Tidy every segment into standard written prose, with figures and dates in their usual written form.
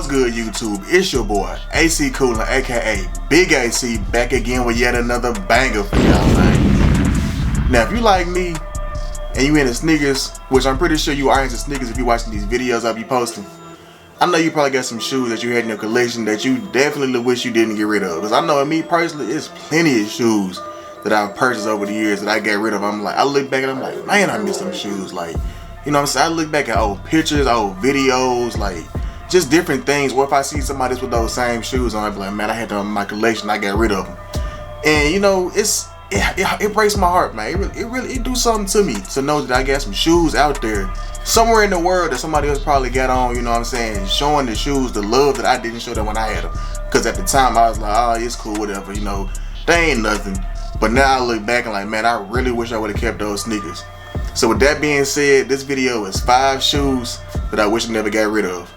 What's good, YouTube? It's your boy AC Coolin, aka Big AC, back again with yet another banger for y'all, man. Now if you like me and you into sneakers, which I'm pretty sure you are into sneakers if you're watching these videos I be posting, I know you probably got some shoes that you had in your collection that you definitely wish you didn't get rid of. Because I know me personally, it's plenty of shoes that I've purchased over the years that I got rid of. I look back and I'm like, man, I miss some shoes. Like, you know what I'm saying? I look back at old pictures, old videos, like just different things. Or if I see somebody with those same shoes on, I be like, man, I had them in my collection, I got rid of them. And you know, it breaks my heart, man. It do something to me to know that I got some shoes out there somewhere in the world that somebody else probably got on, you know what I'm saying, showing the shoes the love that I didn't show them when I had them. Because at the time I was like, oh, it's cool, whatever, you know, they ain't nothing. But now I look back and like, man, I really wish I would have kept those sneakers. So with that being said, this video is 5 shoes that I wish I never got rid of.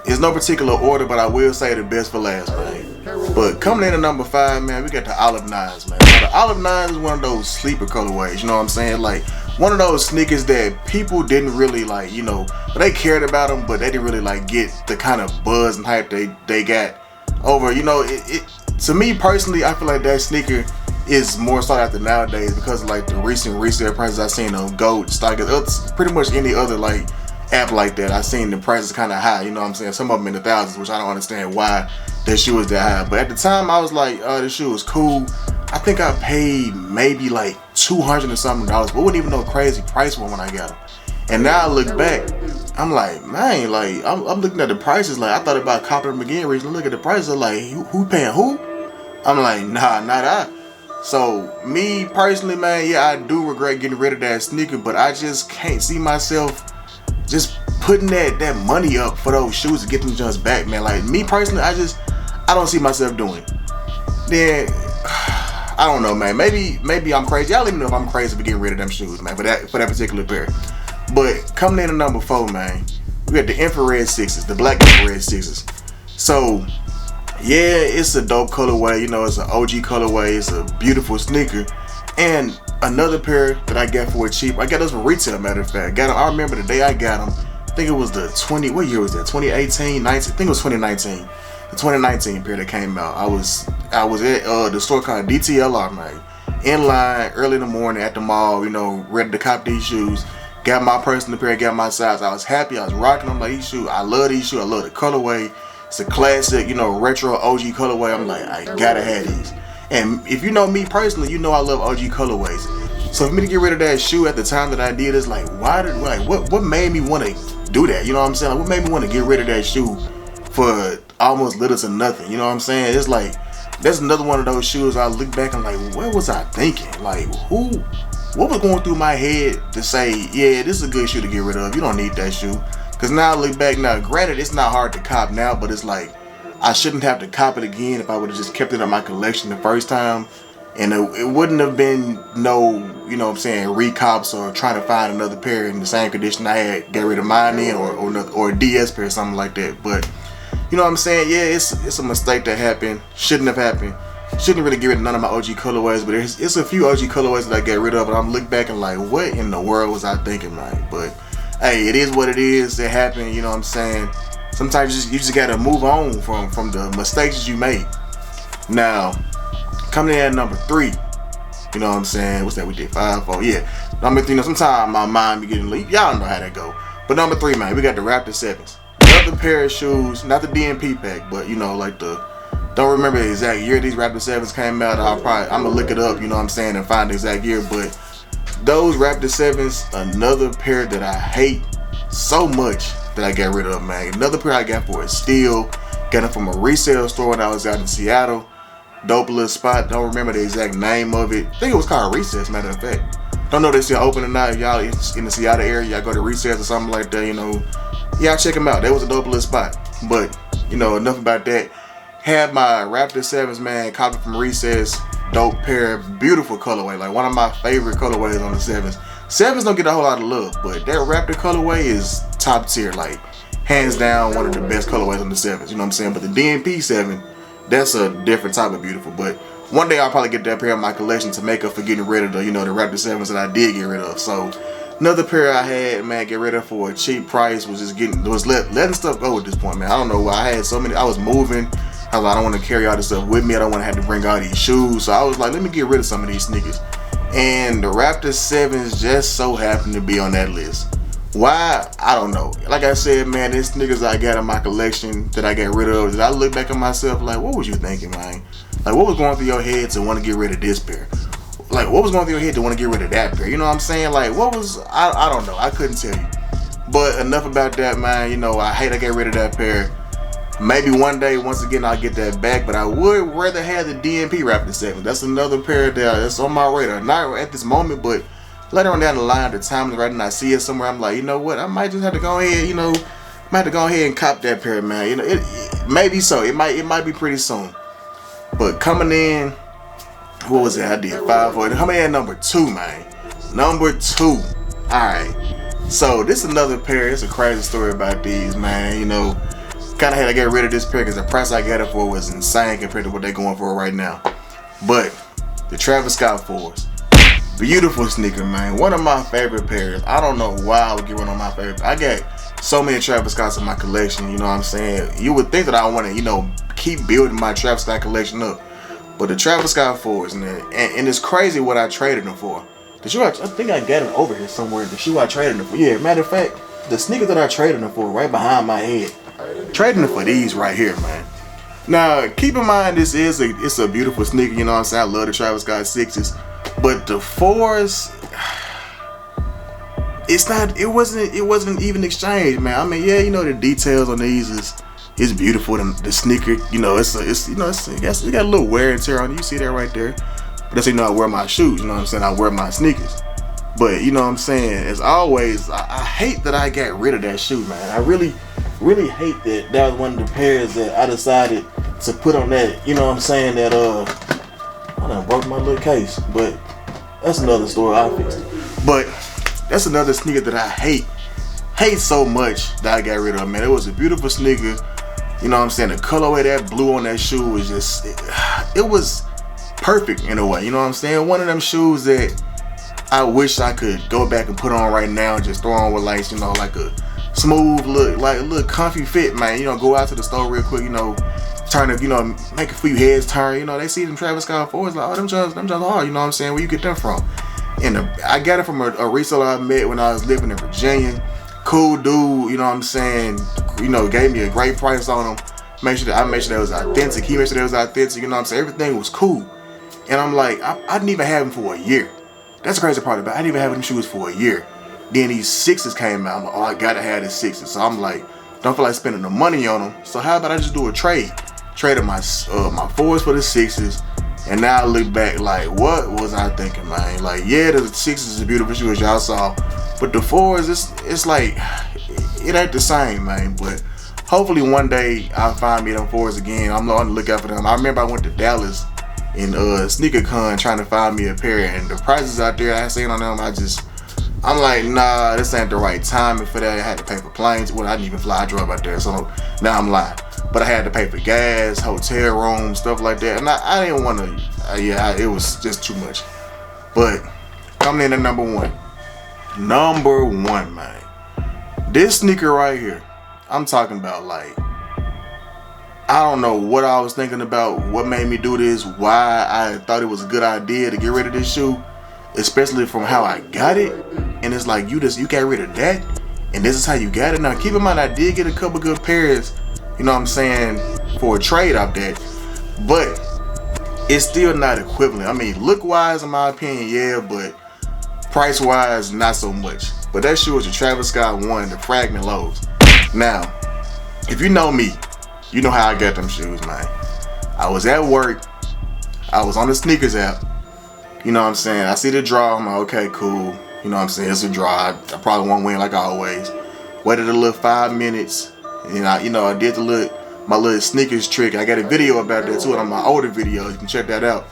It's no particular order, but I will say the best for last, man. But coming in at number 5, man, we got the Olive 9s, man. So the Olive 9s is one of those sleeper colorways, you know what I'm saying? Like, one of those sneakers that people didn't really like, you know, they cared about them, but they didn't really like get the kind of buzz and hype they got over, you know, to me personally, I feel like that sneaker is more sought after nowadays because of like the recent resale prices I've seen on Goat, Stock, pretty much any other like app like that. I've seen the prices kind of high, you know what I'm saying? Some of them in the thousands, which I don't understand why that shoe was that high. But at the time, I was like, this shoe was cool. I think I paid maybe like $200 or something, but wasn't even no crazy price one when I got them. And now I look back, I'm like, man, like I'm looking at the prices. Like I thought about copying them again recently. Look at the prices. I'm like, who paying who? I'm like, nah, not I. So me personally, man, yeah, I do regret getting rid of that sneaker, but I just can't see myself just putting that money up for those shoes to get them just back, man. Like me personally, I don't see myself doing it. Then I don't know, man. Maybe I'm crazy. Y'all let me know if I'm crazy for getting rid of them shoes, man, for that particular pair. But coming in at number 4, man, we got the infrared 6s, the black infrared 6s. So yeah, it's a dope colorway, you know, it's an OG colorway, it's a beautiful sneaker. And another pair that I got for cheap, I got those from retail, matter of fact. I remember the day I got them. I think it was what year was that? 2018, 19, I think it was 2019. The 2019 pair that came out. I was at the store called DTLR, man. In line, early in the morning at the mall, you know, ready to cop these shoes. Got my personal pair, got my size. I was happy, I was rocking them like these shoes. I love these shoes, I love the colorway. It's a classic, you know, retro OG colorway. I'm like, I gotta have these. And if you know me personally, you know I love OG colorways. So for me to get rid of that shoe at the time that I did, it's like, what made me want to do that? You know what I'm saying? Like, what made me want to get rid of that shoe for almost little to nothing? You know what I'm saying? It's like, that's another one of those shoes I look back and like, what was I thinking? Like, what was going through my head to say, yeah, this is a good shoe to get rid of. You don't need that shoe. Because now I look back, now granted it's not hard to cop now, but it's like I shouldn't have to cop it again if I would have just kept it in my collection the first time. And it wouldn't have been no, you know what I'm saying, recops or trying to find another pair in the same condition I had, get rid of mine in, or a DS pair or something like that. But you know what I'm saying, yeah, it's a mistake that happened, shouldn't have happened. Shouldn't really get rid of none of my OG colorways, but it's a few OG colorways that I get rid of, and I'm looking back and like, what in the world was I thinking, man? But hey, it is what it is. It happened, you know what I'm saying? Sometimes you just gotta move on from the mistakes you made. Now, coming in at number 3, you know what I'm saying? What's that? We did 5, 4, yeah. Number 3, you know, sometimes my mind be getting leaked. Y'all know how that go. But number 3, man, we got the Raptor 7s. Another pair of shoes, not the DNP pack, but you know, like don't remember the exact year these Raptor 7s came out. I'm gonna look it up, you know what I'm saying, and find the exact year, but those Raptor 7s, another pair that I hate so much that I got rid of, man. Another pair I got for a steal. Got it from a resale store when I was out in Seattle. Dope little spot. Don't remember the exact name of it. I think it was called Recess, matter of fact. Don't know if they're still open or not. If y'all in the Seattle area, y'all go to Recess or something like that, you know. Y'all check them out. That was a dope little spot. But, you know, enough about that. Had my Raptor 7s, man, copied from Recess. Dope pair, beautiful colorway, like one of my favorite colorways on the 7s. 7s don't get a whole lot of love, but that Raptor colorway is top tier, like hands down one of the best colorways on the 7s, you know what I'm saying? But the DNP 7, that's a different type of beautiful. But one day I'll probably get that pair in my collection to make up for getting rid of the, you know, the Raptor 7s that I did get rid of. So Another pair I had, man, get rid of for a cheap price was just letting stuff go at this point, man. I don't know why I had so many. I was moving. I was like, I don't want to carry all this stuff with me. I don't want to have to bring all these shoes. So I was like, let me get rid of some of these sneakers. And the Raptor 7s just so happened to be on that list. Why? I don't know. Like I said, man, these sneakers I got in my collection that I got rid of, did I look back at myself like, what was you thinking, man? Like, what was going through your head to want to get rid of this pair? Like, what was going through your head to want to get rid of that pair? You know what I'm saying? Like, what was, I don't know. I couldn't tell you. But enough about that, man. You know, I hate I got rid of that pair. Maybe one day, once again, I'll get that back. But I would rather have the DNP Raptor 7. That's another pair that's on my radar. Not at this moment, but later on down the line, the time is right and I see it somewhere, I'm like, you know what? I might just have to go ahead, you know, might have to go ahead and cop that pair, man. You know, it maybe so. It might be pretty soon. But coming in, what was it? I did 5 for it. Coming in number 2, man. Number 2. Alright. So this is another pair. It's a crazy story about these, man. You know, kind of had to get rid of this pair because the price I got it for was insane compared to what they're going for right now. But the Travis Scott 4s. Beautiful sneaker, man. One of my favorite pairs. I don't know why I would get one of my favorite. I got so many Travis Scotts in my collection, you know what I'm saying? You would think that I want to, you know, keep building my Travis Scott collection up. But the Travis Scott 4s, man, and it's crazy what I traded them for. The shoe I think I got it over here somewhere. The shoe I traded them for. Yeah, matter of fact, the sneaker that I traded them for right behind my head. Trading them for these right here, man. Now, keep in mind it's a beautiful sneaker, you know what I'm saying? I love the Travis Scott 6s. But the 4s, it wasn't even exchanged, man. I mean, yeah, you know, the details on these is beautiful. The sneaker, you know, it got a little wear and tear on it. You see that right there. But that's, you know, I wear my shoes, you know what I'm saying? I wear my sneakers. But you know what I'm saying? As always, I hate that I got rid of that shoe, man. I really hate that was one of the pairs that I decided to put on that, you know what I'm saying, that I done broke my little case, but that's another story. I fixed it. But that's another sneaker that I hate so much that I got rid of, man. It was a beautiful sneaker. You know what I'm saying? The colorway, that blue on that shoe was just, it was perfect in a way. You know what I'm saying? One of them shoes that I wish I could go back and put on right now and just throw on with, like, you know, like a smooth look, like a little comfy fit, man. You know, go out to the store real quick, you know, trying to, you know, make a few heads turn. You know, they see them Travis Scott 4s, like, oh, them just hard, you know what I'm saying? Where you get them from? And I got it from a reseller I met when I was living in Virginia. Cool dude, you know what I'm saying? You know, gave me a great price on them. I made sure that it was authentic. He made sure that it was authentic, you know what I'm saying? Everything was cool. And I'm like, I didn't even have them for a year. That's the crazy part about it. I didn't even have them shoes for a year. Then these 6s came out. I'm like, oh, I gotta have the 6s. So I'm like, don't feel like spending the money on them. So how about I just do a trade? Traded my 4s for the 6s. And now I look back like, what was I thinking, man? Like, yeah, the 6s is a beautiful shoe as y'all saw. But the 4s, it's like, it ain't the same, man. But hopefully one day I'll find me them 4s again. I'm on the lookout for them. I remember I went to Dallas in Sneaker Con trying to find me a pair, and the prices out there I seen on them, I'm like, nah, this ain't the right timing for that. I had to pay for planes. Well, I didn't even fly, I drove out there, so now I'm lying. But I had to pay for gas, hotel room, stuff like that, and I didn't want to, it was just too much. But coming in at number one, man. This sneaker right here, I'm talking about, like, I don't know what I was thinking about, what made me do this, why I thought it was a good idea to get rid of this shoe, especially from how I got it. And it's like, you got rid of that, and this is how you got it. Now keep in mind, I did get a couple good pairs, you know what I'm saying, for a trade off that, but it's still not equivalent. I mean, look wise, in my opinion, yeah, but price wise, not so much. But that shoe was the Travis Scott 1, the Fragment Lows. Now, if you know me, you know how I got them shoes, man. I was at work, I was on the sneakers app, you know what I'm saying, I see the draw, I'm like, okay, cool, you know what I'm saying, it's a draw, I probably won't win like always. Waited a little 5 minutes, and I did my little sneakers trick. I got a video about that too, on my older videos, you can check that out.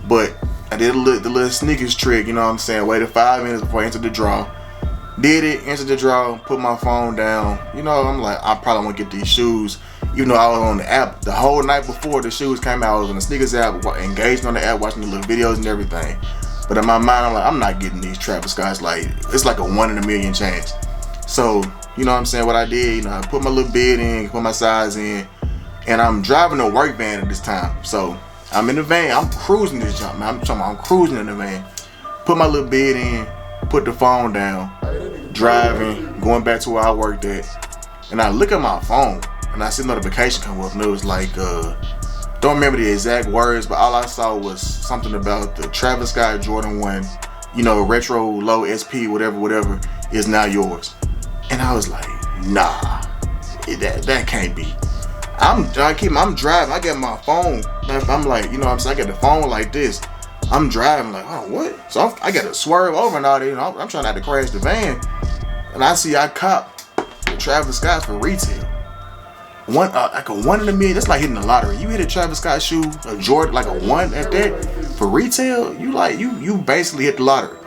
But I did the little sneakers trick, you know what I'm saying, waited 5 minutes before I entered the draw. Did it, entered the draw, put my phone down. You know, I'm like, I probably won't get these shoes. Even though I was on the app the whole night before the shoes came out, I was on the sneakers app, engaged on the app, watching the little videos and everything. But in my mind, I'm like, I'm not getting these Travis Scotts. Like, it's like a 1 in a million chance. So, you know what I'm saying? What I did, you know, I put my little bid in, put my size in, and I'm driving a work van at this time. So I'm in the van, I'm cruising this jump, man. I'm cruising in the van. Put my little bid in, put the phone down, driving, going back to where I worked at. And I look at my phone and I see a notification come up, and it was like, don't remember the exact words, but all I saw was something about the Travis Scott Jordan 1, you know, retro low SP, whatever, is now yours. And I was like, nah, that can't be. I'm driving, I get my phone, I'm like, you know what I'm saying, I get the phone like this. I'm driving like, oh, what? So I got to swerve over and all that, you know, I'm trying not to crash the van. And I see I cop the Travis Scott for retail. Like a 1 in a million, that's like hitting the lottery. You hit a Travis Scott shoe, a Jordan, like a 1 at that, for retail, you basically hit the lottery.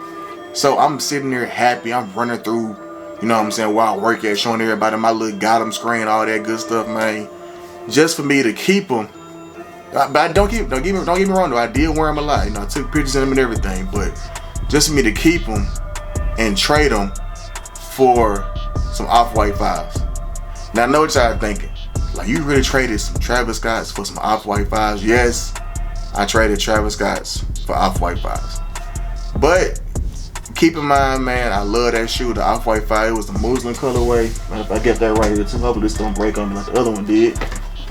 So I'm sitting there happy, I'm running through, you know what I'm saying, while I work at, showing everybody my little got 'em screen, all that good stuff, man. Just for me to keep them. But don't get me wrong though, I did wear them a lot. You know, I took pictures of them and everything, but just for me to keep them and trade them for some Off-White 5s. Now I know what y'all thinking. Like, you really traded some Travis Scotts for some Off-White 5s? Yes, I traded Travis Scotts for Off-White 5s. But keep in mind, man, I love that shoe, the Off-White 5. It was the muslin colorway. If I get that right here too, hopefully this don't break on me like the other one did.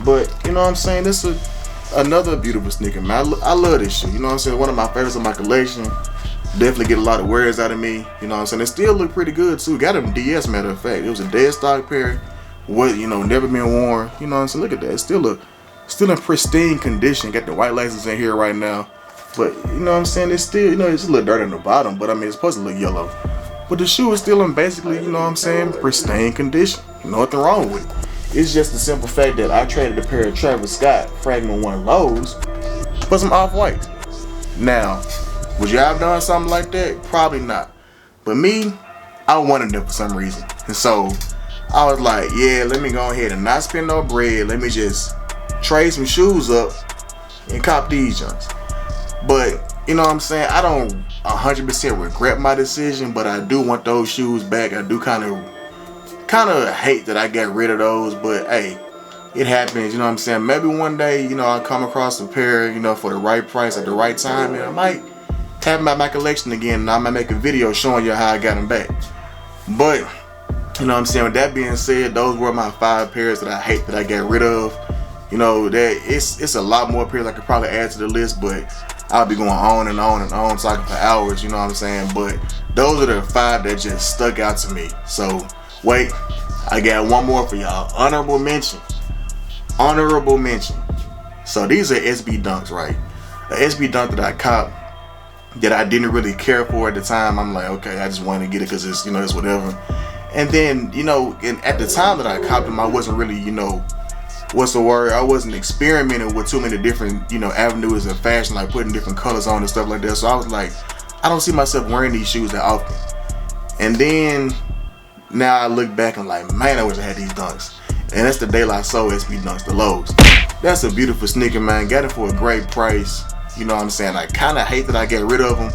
But you know what I'm saying, this is another beautiful sneaker, man. I love this shoe. You know what I'm saying, one of my favorites of my collection. Definitely get a lot of wears out of me. You know what I'm saying, it still look pretty good too. Got them DS, matter of fact. It was a dead stock pair. What, you know, never been worn. You know what I'm saying, look at that. It's still in pristine condition. Got the white laces in here right now. But you know what I'm saying, it's still, you know, it's a little dirt on the bottom, but I mean, it's supposed to look yellow. But the shoe is still in basically, you know what I'm saying, pristine condition. Nothing wrong with it. It's just the simple fact that I traded a pair of Travis Scott Fragment 1 lows for some Off-Whites. Now, would y'all have done something like that? Probably not. But me, I wanted them for some reason. And so, I was like, yeah, let me go ahead and not spend no bread. Let me just trade some shoes up and cop these junks. But, you know what I'm saying, I don't 100% regret my decision, but I do want those shoes back. I do kind of hate that I got rid of those, but hey, it happens, you know what I'm saying. Maybe one day, you know, I'll come across a pair, you know, for the right price at the right time, and I might have them at my collection again, and I might make a video showing you how I got them back. But, you know what I'm saying, with that being said, those were my 5 pairs that I hate that I got rid of. You know, that it's a lot more pairs I could probably add to the list, but I'll be going on and on and on, talking for hours, you know what I'm saying. But those are the 5 that just stuck out to me. So wait, I got one more for y'all. Honorable mention. So these are SB Dunks, right? The SB Dunk that I copped that I didn't really care for at the time. I'm like, okay, I just wanted to get it because it's, you know, it's whatever. And then, you know, at the time that I copped them, I wasn't really, you know, what's the word? I wasn't experimenting with too many different, you know, avenues of fashion, like putting different colors on and stuff like that. So I was like, I don't see myself wearing these shoes that often. And then now I look back and I'm like, man, I wish I had these Dunks. And that's the De La Soul SB Dunks, the lows. That's a beautiful sneaker, man. Got it for a great price. You know what I'm saying? I kind of hate that I get rid of them.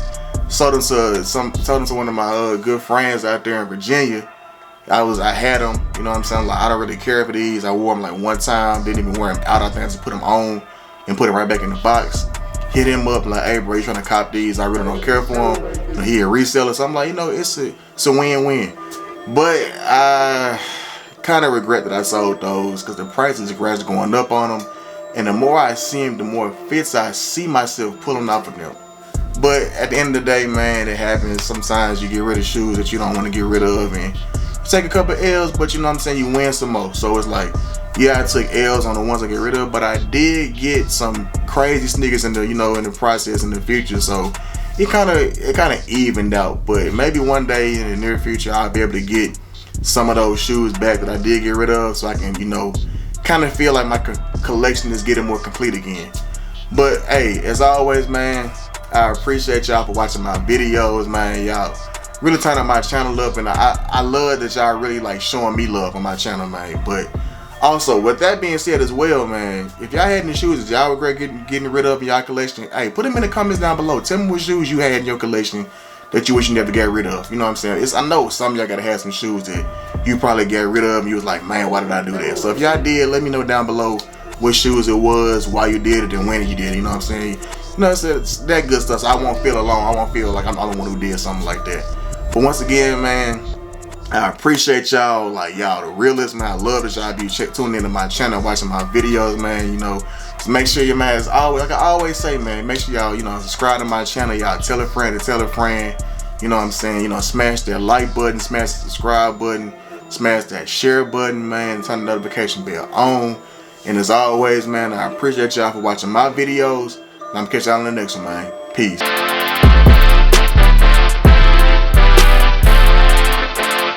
Sold them to one of my good friends out there in Virginia. I had them, you know what I'm saying, like, I don't really care for these. I wore them like one time, didn't even wear them out. I think I just put them on and put it right back in the box. Hit him up like, hey bro, you trying to cop these? I really don't care for them. You know, he a reseller, so I'm like, you know, it's a win-win. But I kind of regret that I sold those because the prices are gradually going up on them. And the more I see them, the more fits I see myself pulling off of them. But at the end of the day, man, it happens. Sometimes you get rid of shoes that you don't want to get rid of, and take a couple L's, but you know what I'm saying, you win some more. So it's like, yeah, I took L's on the ones I get rid of, but I did get some crazy sneakers in the, you know, in the process in the future. So it kind of evened out. But maybe one day in the near future I'll be able to get some of those shoes back that I did get rid of, so I can, you know, kind of feel like my collection is getting more complete again. But hey, as always, man, I appreciate y'all for watching my videos, man. Y'all really turning my channel up, and I love that y'all really like showing me love on my channel, man. But Also, with that being said as well, man, if y'all had any shoes that y'all regret getting rid of in y'all collection, hey, put them in the comments down below. Tell me what shoes you had in your collection that you wish you never got rid of. You know what I'm saying? I know some of y'all gotta have some shoes that you probably got rid of and you was like, man, why did I do that? So if y'all did, let me know down below what shoes it was, why you did it, and when you did it. You know what I'm saying? You know, it's that good stuff. So I won't feel alone. I won't feel like I'm the only one who did something like that. But once again, man, I appreciate y'all, like y'all the realest, man. I love that y'all be tuning into my channel, watching my videos, man. You know, just make sure your man is always, like I always say, man, make sure y'all, you know, subscribe to my channel. Y'all tell a friend to tell a friend. You know what I'm saying? You know, smash that like button, smash the subscribe button, smash that share button, man. Turn the notification bell on. And as always, man, I appreciate y'all for watching my videos. And I'm gonna catch y'all in the next one, man. Peace.